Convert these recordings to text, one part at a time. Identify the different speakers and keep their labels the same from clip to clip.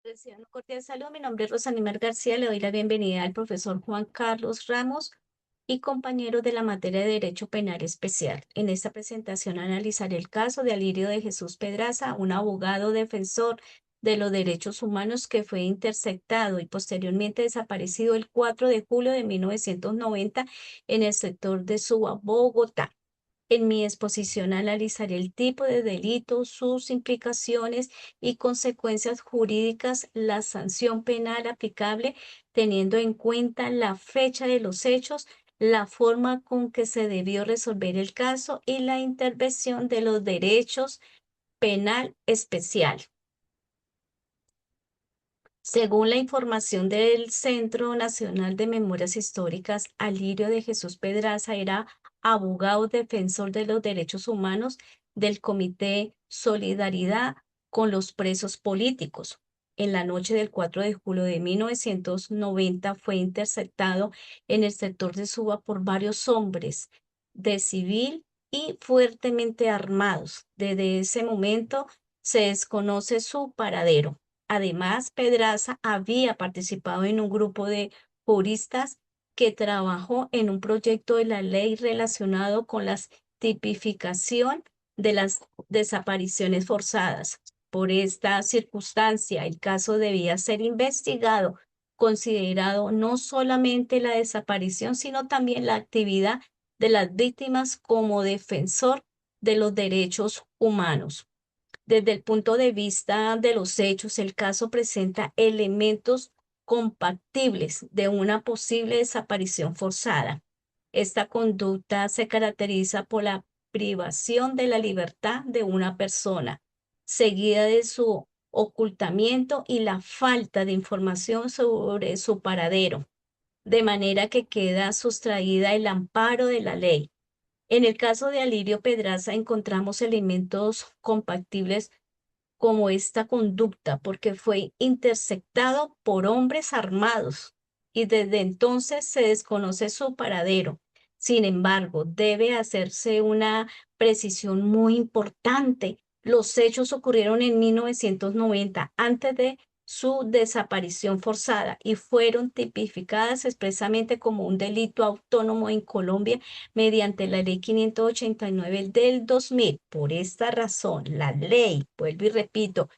Speaker 1: Reciban un cordial saludo. Mi nombre es Rosanimar García. Le doy la bienvenida al profesor Juan Carlos Ramos y compañero de la materia de Derecho Penal Especial. En esta presentación analizaré el caso de Alirio de Jesús Pedraza, un abogado defensor de los derechos humanos que fue interceptado y posteriormente desaparecido el 4 de julio de 1990 en el sector de Suba, Bogotá. En mi exposición analizaré el tipo de delito, sus implicaciones y consecuencias jurídicas, la sanción penal aplicable, teniendo en cuenta la fecha de los hechos, la forma con que se debió resolver el caso y la intervención de los derechos penal especial. Según la información del Centro Nacional de Memorias Históricas, Alirio de Jesús Pedraza era abogado defensor de los derechos humanos del Comité Solidaridad con los Presos Políticos. En la noche del 4 de julio de 1990 fue interceptado en el sector de Suba por varios hombres de civil y fuertemente armados. Desde ese momento se desconoce su paradero. Además, Pedraza había participado en un grupo de juristas que trabajó en un proyecto de la ley relacionado con la tipificación de las desapariciones forzadas. Por esta circunstancia, el caso debía ser investigado, considerado no solamente la desaparición, sino también la actividad de las víctimas como defensor de los derechos humanos. Desde el punto de vista de los hechos, el caso presenta elementos compatibles de una posible desaparición forzada. Esta conducta se caracteriza por la privación de la libertad de una persona, seguida de su ocultamiento y la falta de información sobre su paradero, de manera que queda sustraída el amparo de la ley. En el caso de Alirio Pedraza encontramos elementos compatibles como esta conducta porque fue interceptado por hombres armados y desde entonces se desconoce su paradero. Sin embargo, debe hacerse una precisión muy importante. Los hechos ocurrieron en 1990, antes de su desaparición forzada, y fueron tipificadas expresamente como un delito autónomo en Colombia mediante la ley 589 del 2000. Por esta razón, la ley, vuelvo y repito,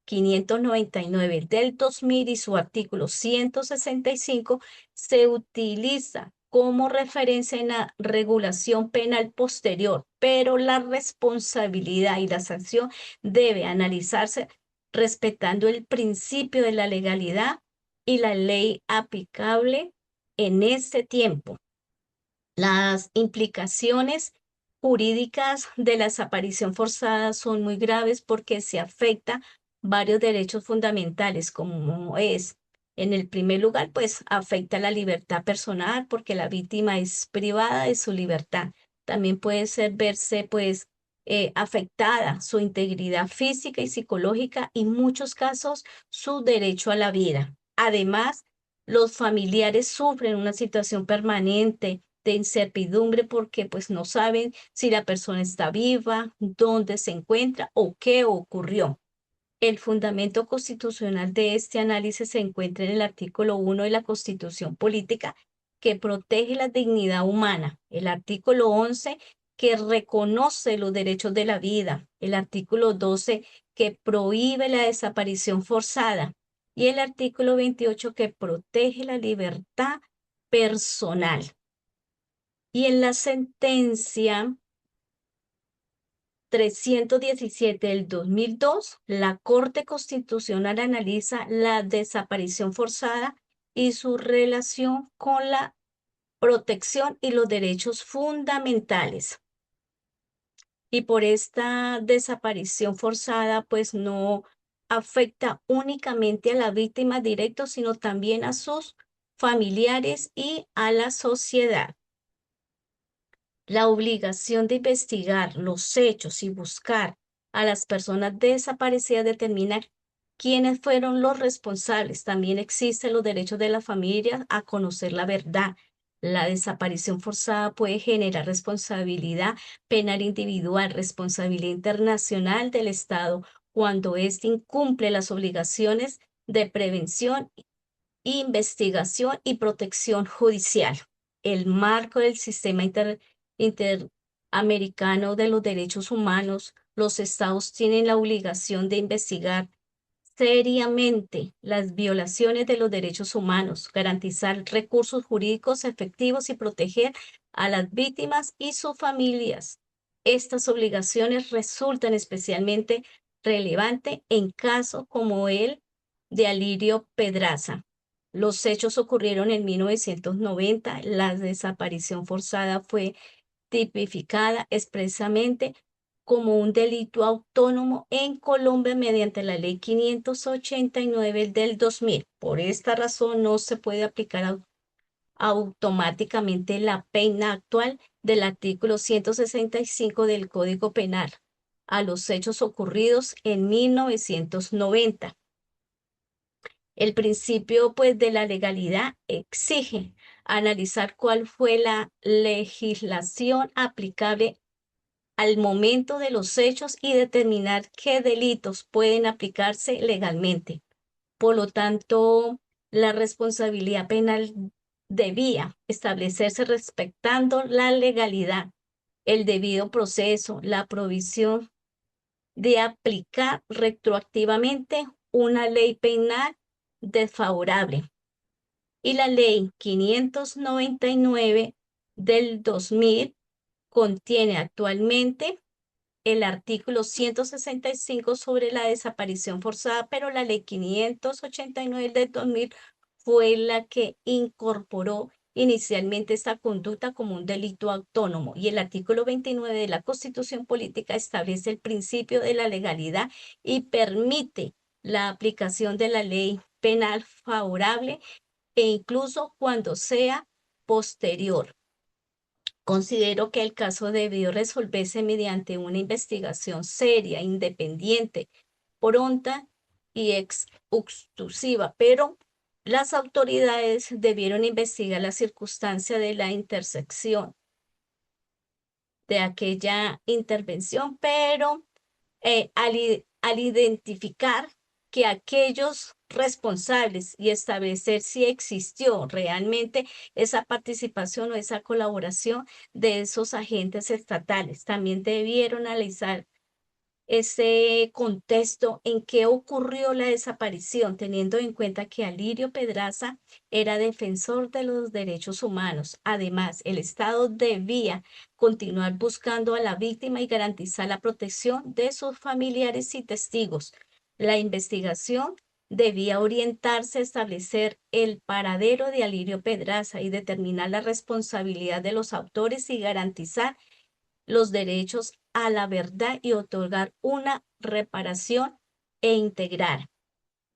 Speaker 1: 599 del 2000 y su artículo 165 se utiliza como referencia en la regulación penal posterior, pero la responsabilidad y la sanción debe analizarse respetando el principio de la legalidad y la ley aplicable en este tiempo. Las implicaciones jurídicas de la desaparición forzada son muy graves porque se afecta varios derechos fundamentales, como es, en el primer lugar, pues afecta la libertad personal porque la víctima es privada de su libertad. También puede ser verse, pues, afectada su integridad física y psicológica y en muchos casos su derecho a la vida. Además, los familiares sufren una situación permanente de incertidumbre porque pues no saben si la persona está viva, dónde se encuentra o qué ocurrió. El fundamento constitucional de este análisis se encuentra en el artículo 1 de la Constitución Política que protege la dignidad humana, el artículo 11 que reconoce los derechos de la vida, el artículo 12 que prohíbe la desaparición forzada y el artículo 28 que protege la libertad personal. Y en la sentencia 317 del 2002, la Corte Constitucional analiza la desaparición forzada y su relación con la protección y los derechos fundamentales. Y por esta desaparición forzada, pues no afecta únicamente a la víctima directa, sino también a sus familiares y a la sociedad. La obligación de investigar los hechos y buscar a las personas desaparecidas determina quiénes fueron los responsables. También existen los derechos de la familia a conocer la verdad. La desaparición forzada puede generar responsabilidad penal individual, responsabilidad internacional del Estado cuando éste incumple las obligaciones de prevención, investigación y protección judicial. El marco del sistema interamericano de los derechos humanos, los estados tienen la obligación de investigar seriamente las violaciones de los derechos humanos, garantizar recursos jurídicos efectivos y proteger a las víctimas y sus familias. Estas obligaciones resultan especialmente relevantes en casos como el de Alirio Pedraza. Los hechos ocurrieron en 1990. La desaparición forzada fue tipificada expresamente como un delito autónomo en Colombia mediante la Ley 589 del 2000. Por esta razón, no se puede aplicar automáticamente la pena actual del artículo 165 del Código Penal a los hechos ocurridos en 1990. El principio, pues, de la legalidad exige analizar cuál fue la legislación aplicable al momento de los hechos y determinar qué delitos pueden aplicarse legalmente. Por lo tanto, la responsabilidad penal debía establecerse respetando la legalidad, el debido proceso, la provisión de aplicar retroactivamente una ley penal desfavorable. Y la ley 599 del 2000 contiene actualmente el artículo 165 sobre la desaparición forzada, pero la ley 589 del 2000 fue la que incorporó inicialmente esta conducta como un delito autónomo, y el artículo 29 de la Constitución Política establece el principio de la legalidad y permite la aplicación de la ley penal favorable e incluso cuando sea posterior. Considero que el caso debió resolverse mediante una investigación seria, independiente, pronta y exhaustiva, pero las autoridades debieron investigar la circunstancia de la intersección de aquella intervención, pero al identificar que aquellos responsables y establecer si existió realmente esa participación o esa colaboración de esos agentes estatales. También debieron analizar ese contexto en que ocurrió la desaparición, teniendo en cuenta que Alirio Pedraza era defensor de los derechos humanos. Además, el Estado debía continuar buscando a la víctima y garantizar la protección de sus familiares y testigos. La investigación debía orientarse a establecer el paradero de Alirio Pedraza y determinar la responsabilidad de los autores y garantizar los derechos a la verdad y otorgar una reparación e integrar.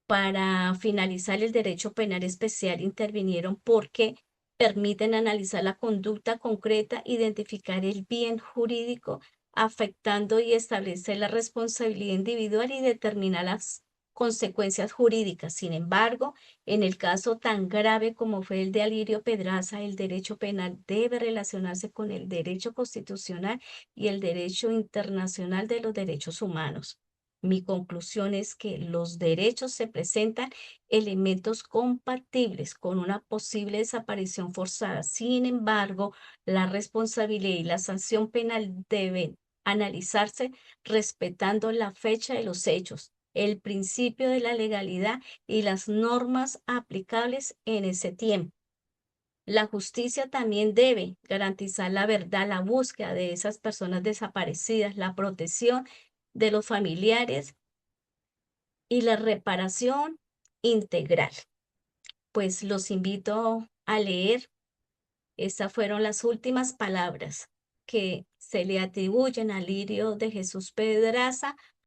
Speaker 1: Para finalizar, el derecho penal especial intervinieron porque permiten analizar la conducta concreta, identificar el bien jurídico afectando y establecer la responsabilidad individual y determinar las consecuencias jurídicas. Sin embargo, en el caso tan grave como fue el de Alirio Pedraza, el derecho penal debe relacionarse con el derecho constitucional y el derecho internacional de los derechos humanos. Mi conclusión es que los derechos se presentan elementos compatibles con una posible desaparición forzada. Sin embargo, la responsabilidad y la sanción penal deben analizarse respetando la fecha de los hechos, el principio de la legalidad y las normas aplicables en ese tiempo. La justicia también debe garantizar la verdad, la búsqueda de esas personas desaparecidas, la protección de los familiares y la reparación integral. Pues los invito a leer. Estas fueron las últimas palabras que se le atribuyen a Lirio de Jesús Pedraza